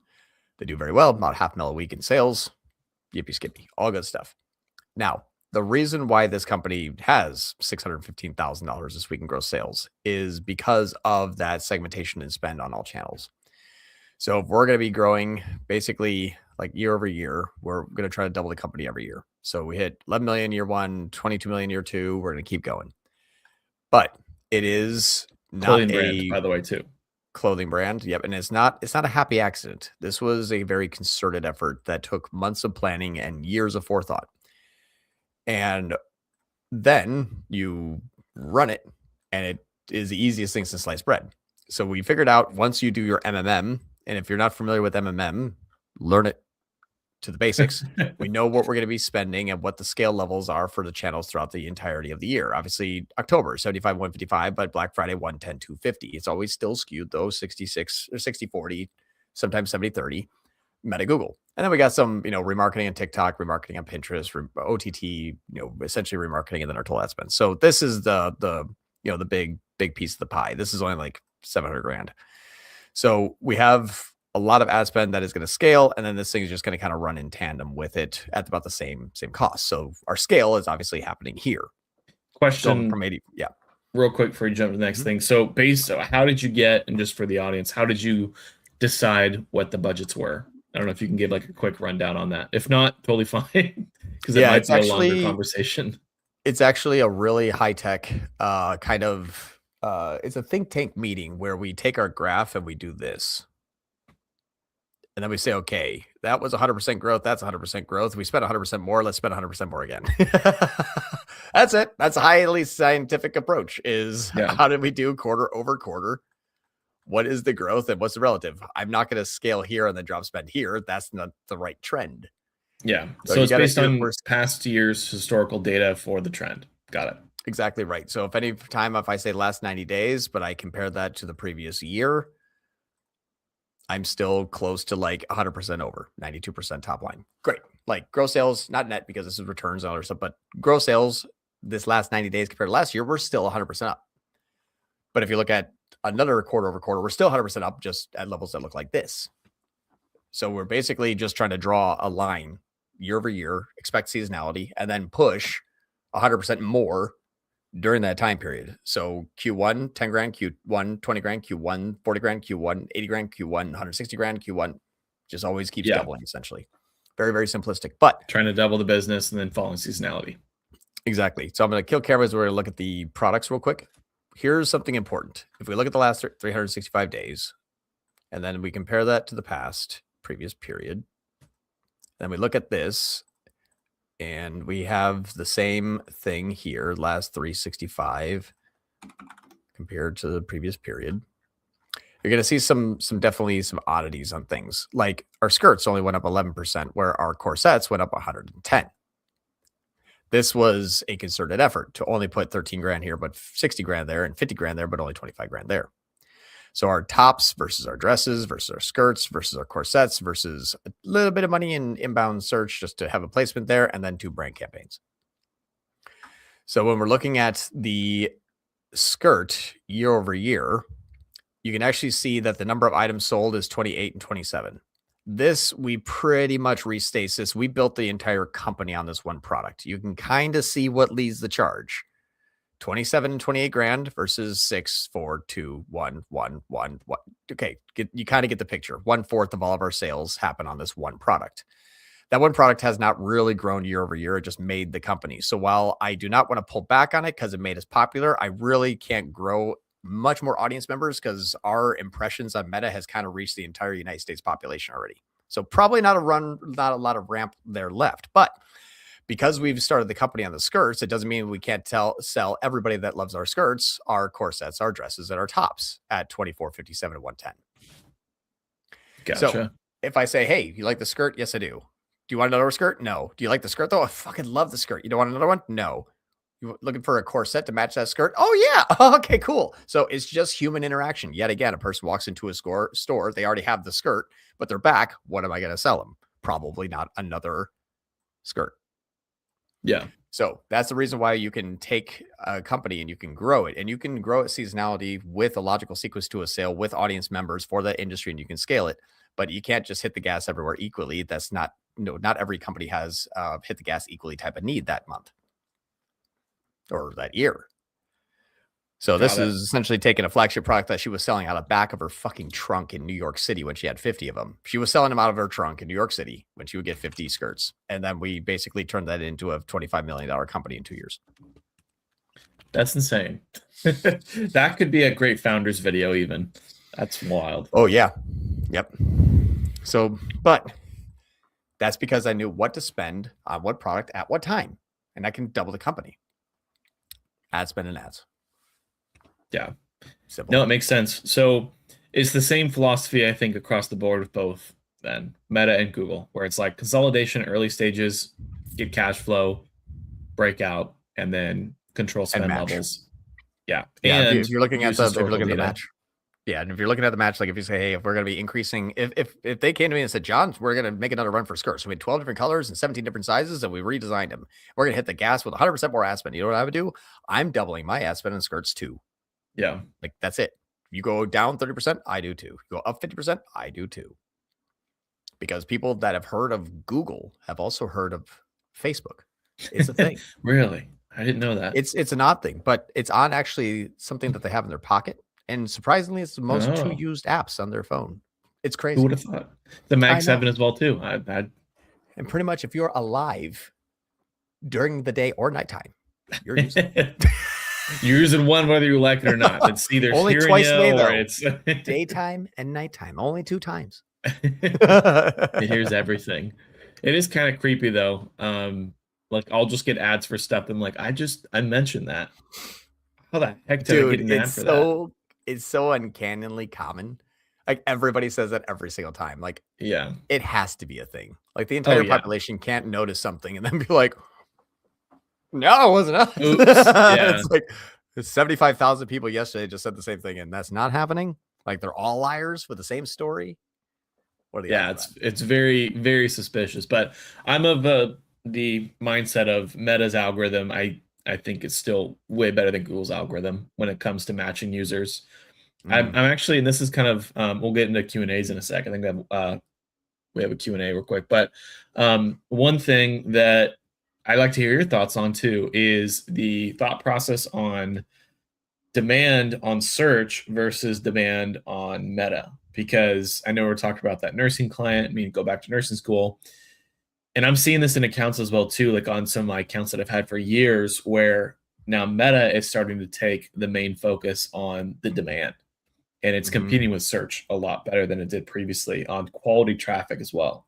They do very well, about $500,000 a week in sales. Yippee skippy, all good stuff. Now, the reason why this company has $615,000 this week in gross sales is because of that segmentation and spend on all channels. So if we're going to be growing basically like year over year, we're going to try to double the company every year. So we hit 11 million year 1, 22 million year 2. We're going to keep going. But it is not clothing brand, by the way, too. Clothing brand. Yep. And it's not a happy accident. This was a very concerted effort that took months of planning and years of forethought. And then you run it, and it is the easiest thing since sliced bread. So we figured out once you do your MMM, and if you're not familiar with MMM, learn it to the basics. We know what we're going to be spending and what the scale levels are for the channels throughout the entirety of the year. Obviously, October, 75, 155, but Black Friday, 110, 250. It's always still skewed, though, 66 or 60, 40, sometimes 70, 30, Meta Google. And then we got some, remarketing on TikTok, remarketing on Pinterest, OTT, essentially remarketing, and then our total ad spend. So this is the big piece of the pie. This is only like $700,000. So we have a lot of ad spend that is going to scale, and then this thing is just going to kind of run in tandem with it at about the same cost. So our scale is obviously happening here. Question from 80, real quick before you jump to the next thing. So how did you get, and just for the audience, how did you decide what the budgets were? I don't know if you can give like a quick rundown on that. If not, totally fine, because it Yeah, might be a longer conversation. it's actually a really high tech kind of it's a think tank meeting where we take our graph and we do this. And then we say, okay, that was 100% growth. That's 100% growth. We spent 100% more. Let's spend 100% more again. That's it. That's a highly scientific approach is Yeah. how did we do quarter over quarter? What is the growth and what's the relative? I'm not going to scale here and then drop spend here. That's not the right trend. Yeah. So So you it's got to based do it on for past years' historical data for the trend. Got it. exactly right. So if I say last 90 days, but I compare that to the previous year, I'm still close to like 100% over 92% top line. Great. Like gross sales, not net because this is returns and other stuff, but gross sales this last 90 days compared to last year, we're still 100% up. But if you look at another quarter over quarter, we're still 100% up just at levels that look like this. So we're basically just trying to draw a line year over year, expect seasonality, and then push 100% more during that time period. So Q1, 10 grand, Q1, 20 grand, Q1, 40 grand, Q1, 80 grand, Q1, 160 grand, Q1 just always keeps doubling essentially. Very, very simplistic, but trying to double the business and then following seasonality. Exactly. So I'm going to kill cameras. We're going to look at the products real quick. Here's something important. If we look at the last 365 days, and then we compare that to the past previous period, then we look at this and we have the same thing here, last 365 compared to the previous period. You're going to see some definitely some oddities on things. Like our skirts only went up 11%, where our corsets went up 110. This was a concerted effort to only put 13 grand here, but 60 grand there, and 50 grand there, but only 25 grand there. So our tops versus our dresses versus our skirts versus our corsets versus a little bit of money in inbound search just to have a placement there, and then 2 brand campaigns. So when we're looking at the skirt year over year, you can actually see that the number of items sold is 28 and 27. This, we pretty much restate this. We built the entire company on this one product. You can kind of see what leads the charge. 27 and 28 grand versus 6, 4, 2, 1, 1, 1, 1. Okay, you kind of get the picture. 1/4 of all of our sales happen on this one product. That one product has not really grown year over year. It just made the company. So while I do not want to pull back on it because it made us popular, I really can't grow much more audience members because our impressions on Meta has kind of reached the entire United States population already. So probably not a lot of ramp there left. But because we've started the company on the skirts, it doesn't mean we can't sell everybody that loves our skirts, our corsets, our dresses, and our tops at 24, 57, and 110. Gotcha. So if I say, hey, you like the skirt? Yes, I do. Do you want another skirt? No. Do you like the skirt though? I fucking love the skirt. You don't want another one? No. You looking for a corset to match that skirt? Oh yeah. Okay, cool. So it's just human interaction. Yet again, a person walks into a store, they already have the skirt, but they're back. What am I going to sell them? Probably not another skirt. Yeah. So that's the reason why you can take a company and you can grow it, and you can grow it seasonality with a logical sequence to a sale with audience members for that industry, and you can scale it. But you can't just hit the gas everywhere equally. That's not every company has hit the gas equally type of need that month or that year. So this is essentially taking a flagship product that she was selling out of the back of her fucking trunk in New York City when she had 50 of them. She was selling them out of her trunk in New York City when she would get 50 skirts. And then we basically turned that into a $25 million company in 2 years. That's insane. That could be a great founders video even. That's wild. Oh, yeah. Yep. So, but that's because I knew what to spend on what product at what time. And I can double the company. Ad spend and ads. Yeah. Simple. No, it makes sense. So it's the same philosophy, I think, across the board with both then Meta and Google, where it's like consolidation, early stages, get cash flow, breakout, and then control spend levels. Yeah. Yeah. And if you're looking at the match. Yeah, and if you're looking at the match, like if you say, hey, if we're going to be increasing, if they came to me and said, John, we're going to make another run for skirts. So we had 12 different colors and 17 different sizes, and we redesigned them. We're going to hit the gas with 100% more ad spend. You know what I would do? I'm doubling my ad spend on skirts too. Yeah. Like that's it. You go down 30%, I do too. You go up 50%, I do too. Because people that have heard of Google have also heard of Facebook. It's a thing. Really? I didn't know that. It's an odd thing, but it's on actually something that they have in their pocket. And surprisingly, it's the most 2 used apps on their phone It's Who would crazy. have thought? The I Mag know. 7 as well too. I And pretty much if you're alive during the day or nighttime, you're using it. You're using one whether you like it or not. It's either Only hearing twice a you day or though. it's Daytime and nighttime. Only 2 times. it hears everything. It is kind of creepy though. Like I'll just get ads for stuff and like I mentioned that. How the heck did I get Dude, an ad for that? it's so uncannily common. Like everybody says that every single time. Like Yeah. it has to be a thing. Like the Oh entire yeah. population can't notice something and then be like, no, it wasn't us. Oops. Yeah. It's like 75,000 people yesterday just said the same thing, and that's not happening. Like they're all liars with the same story. What are the odds Yeah, of that? it's very very suspicious. But I'm of the mindset of Meta's algorithm. I think it's still way better than Google's algorithm when it comes to matching users. I'm actually, and this is kind of we'll get into Q and A's in a sec. I think we have a Q and A real quick. But one thing that I like to hear your thoughts on too is the thought process on demand on search versus demand on Meta. Because I know we're talking about that nursing client. I mean, go back to nursing school. And I'm seeing this in accounts as well, too, like on some of my accounts that I've had for years, where now Meta is starting to take the main focus on the demand. And it's Mm-hmm. competing with search a lot better than it did previously on quality traffic as well.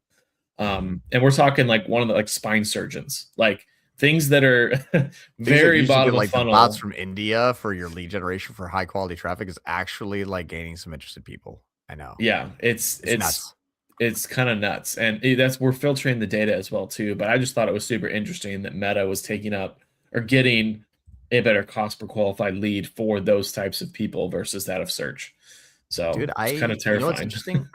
Mm-hmm. And we're talking like one of the like spine surgeons, like things that are Things that very usually get bottom of like the bots funnel. from India for your lead generation for high quality traffic is actually like gaining some interested people. I know. Yeah, It's nuts. it's kind of nuts, and that's we're filtering the data as well too. But I just thought it was super interesting that Meta was taking up or getting a better cost per qualified lead for those types of people versus that of search. So Dude, it's kind of you know what's terrifying. interesting?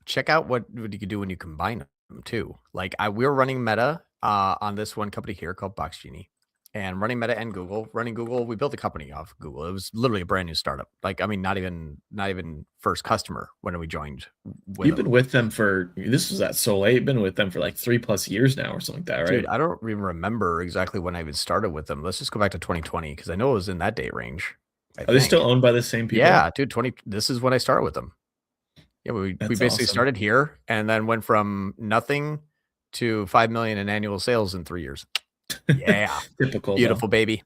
Check out what you could do when you combine them too. Like we were running Meta on this one company here called Box Genie, and running Meta and Google. Running Google, we built a company off Google. It was literally a brand new startup. Like I mean, not even first customer when we joined with You've been them. with them for this was at Soleil. You've been with them for like 3+ years now or something like that, Dude, right? I don't even remember exactly when I even started with them. Let's just go back to 2020 because I know it was in that date range. I Are they think. still owned by the same people? Yeah, dude, 20. This is when I started with them. Yeah, we That's basically awesome. started here and then went from nothing to 5 million in annual sales in 3 years. Yeah, Typical though. beautiful baby.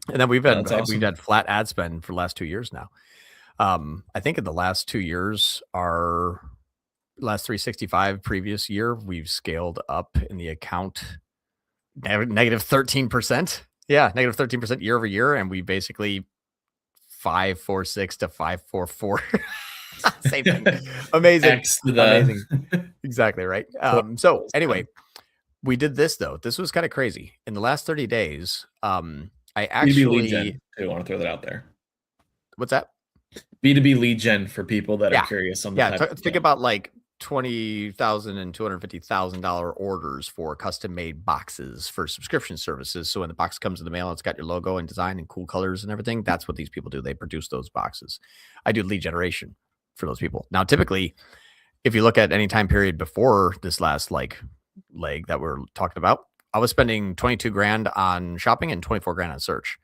And then Yeah, that's we've awesome. had flat ad spend for the last 2 years now. I think in the last 2 years, our last 365 previous year, we've scaled up in the account negative 13%. Yeah, negative 13% year over year, and we basically 546 to 544. Same thing. Amazing. X to the Amazing. Exactly right. total So sales anyway, spend. we did this though. This was kind of crazy. In the last 30 days, I B2B lead actually gen. I want to throw that out there. what's that? B2B lead gen for people that are Yeah. curious on the Yeah. type. Think Yeah. about like $20,000 and $250,000 orders for custom made boxes for subscription services. So when the box comes in the mail, it's got your logo and design and cool colors and everything. That's what these people do. They produce those boxes. I do lead generation for those people. Now, typically, if you look at any time period before this last like leg that we're talking about, I was spending 22 grand on shopping and 24 grand on search.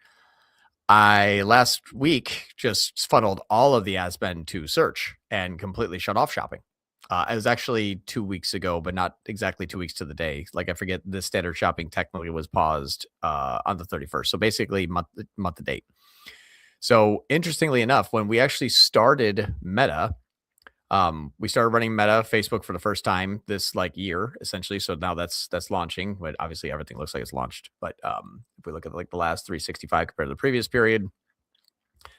I last week just funneled all of the ad spend to search and completely shut off shopping. It was actually 2 weeks ago, but not exactly 2 weeks to the day. Like I forget, the standard shopping technically was paused on the 31st. So basically month to date. So interestingly enough, when we actually started Meta, we started running Meta Facebook for the first time this like year, essentially. So now that's launching. But obviously everything looks like it's launched. But if we look at like the last 365 compared to the previous period,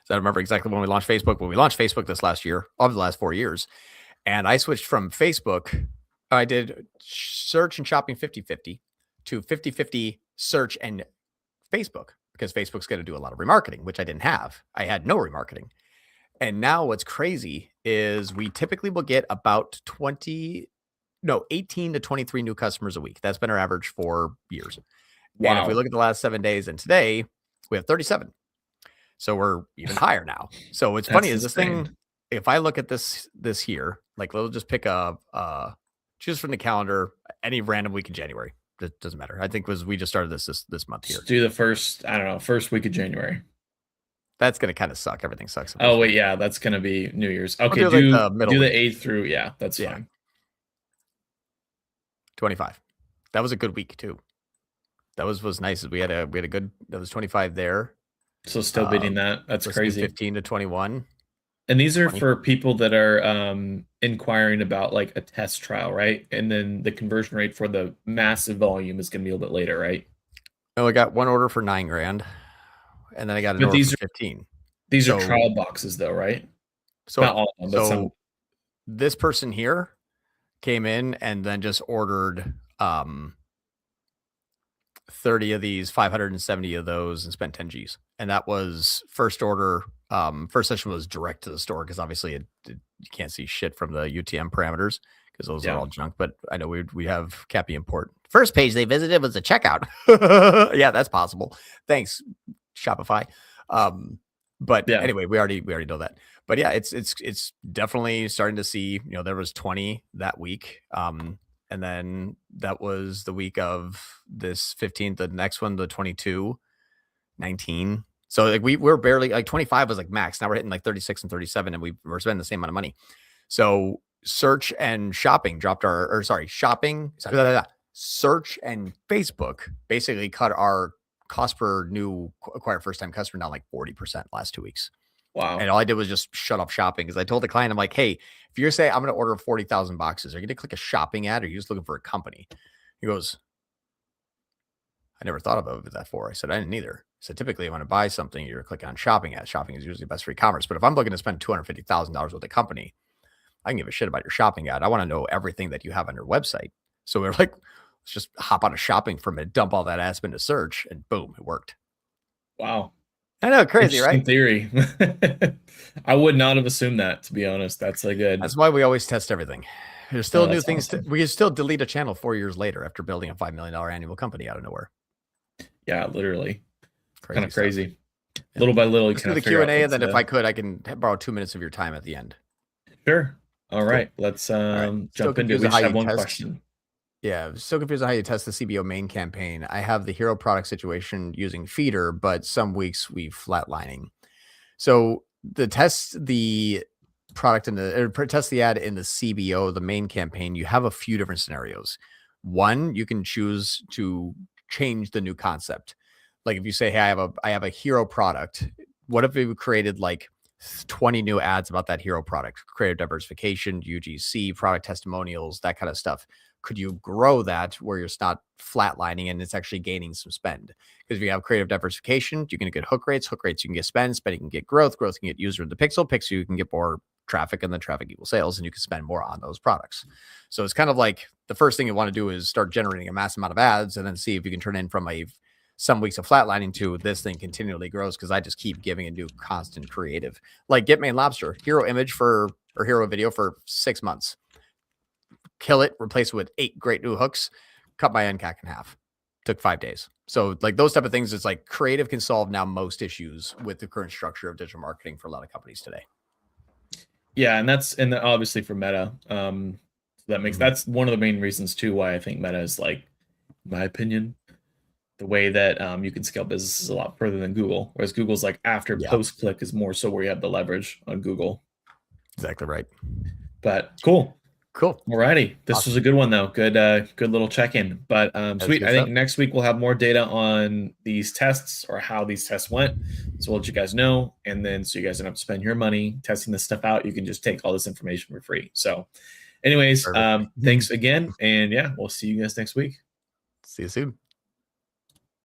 so I remember exactly when we launched Facebook. When we launched Facebook this last year, over the last 4 years, and I switched from Facebook. I did search and shopping 50/50 to 50/50 search and Facebook because Facebook's going to do a lot of remarketing, which I didn't have. I had no remarketing. And now what's crazy is we typically will get about 18 to 23 new customers a week. That's been our average for years. And if we Wow. look at the last 7 days and today, we have 37. So we're even higher now. So what's funny That's is this insane. thing, if I look at this here, like we'll just pick choose from the calendar any random week in January. It doesn't matter. I think we just started this month here. Just do the first, I don't know, first week of January. That's gonna kind of suck. Everything sucks the Oh first wait, week. yeah, that's gonna be New Year's. We'll Okay, do like the do middle do the week. 8th through, yeah, that's Yeah, fine. 25. That was a good week too. That was nice. We had a good. That was 25 there. So still beating that. That's We're seeing crazy. 15 to 21. And these are 20. for people that are inquiring about like a test trial, right? And then the conversion rate for the massive volume is going to be a little bit later, right? Oh, I got one order for $9,000, and then I got an But order for 15. these are So trial boxes though, right? sort Not of. all of them, but some. So this person here came in and then just ordered 30 of these, 570 of those, and spent 10 G's. And that was first order. First session was direct to the store because obviously you can't see shit from the UTM parameters because those are all junk. But I know we have Cappy import. First page they visited was the checkout. Yeah, that's possible. Thanks, Shopify. But anyway, we already know that. But yeah, it's definitely starting to see. There was 20 that week. And then that was the week of this 15th. The next one, the 22, 19. So like we're barely like 25 was like max. Now we're hitting like 36 and 37, and we're spending the same amount of money. So search and shopping dropped shopping, search and Facebook basically cut our cost per new acquired first time customer down like 40% last 2 weeks. Wow. And all I did was just shut off shopping because I told the client, I'm like, hey, if you're saying I'm going to order 40,000 boxes, are you going to click a shopping ad or are you just looking for a company? He goes, I never thought about that before. I said, I didn't either. I said, typically, when I buy something, you're clicking on shopping ads. Shopping is usually best for e-commerce. But if I'm looking to spend $250,000 with a company, I can give a shit about your shopping ad. I want to know everything that you have on your website. So we're like, let's just hop out of shopping for a minute, dump all that ads into search, and boom, it worked. Wow. I know, crazy, right? Theory. I would not have assumed that, to be honest. That's a good. That's why we always test everything. There's still new things. Awesome. We can still delete a channel 4 years later after building a $5 million annual company out of nowhere. Yeah, literally. Kind of Stuff. crazy. Little by little, you can do the Q&A, and then if I could, I can borrow 2 minutes of your time at the end. Sure. All right. Let's jump into it. We just have one question. Yeah, still confused on how you test the CBO main campaign. I have the hero product situation using feeder, but some weeks we flatlining. So the test the product test the ad in the CBO, the main campaign, you have a few different scenarios. One, you can choose to change the new concept. Like if you say, hey, I have a hero product. What if we created like 20 new ads about that hero product, creative diversification, UGC, product testimonials, that kind of stuff? Could you grow that where you're not flatlining and it's actually gaining some spend? Because if you have creative diversification, you can get hook rates you can get spend you can get growth you can get user in the pixel you can get more traffic, and then traffic equals sales, and you can spend more on those products. So it's kind of like the first thing you want to do is start generating a mass amount of ads and then see if you can turn in from some weeks of flatlining to this thing continually grows, because I just keep giving a new constant creative. Like Get Maine Lobster, hero image or hero video for 6 months. Kill it, replace it with 8 great new hooks, cut my NCAC in half. Took 5 days. So like those type of things, it's like creative can solve now most issues with the current structure of digital marketing for a lot of companies today. Yeah, and obviously for Meta, that's one of the main reasons too why I think Meta is, like, in my opinion, the way that you can scale businesses a lot further than Google. Whereas Google's like after post click is more so where you have the leverage on Google. Exactly right. But cool. Alrighty. This was a good one though. Good little check-in. But sweet. I think next week we'll have more data on these tests or how these tests went. So we'll let you guys know. And then so you guys don't have to spend your money testing this stuff out. You can just take all this information for free. So anyways, thanks again. And yeah, we'll see you guys next week. See you soon.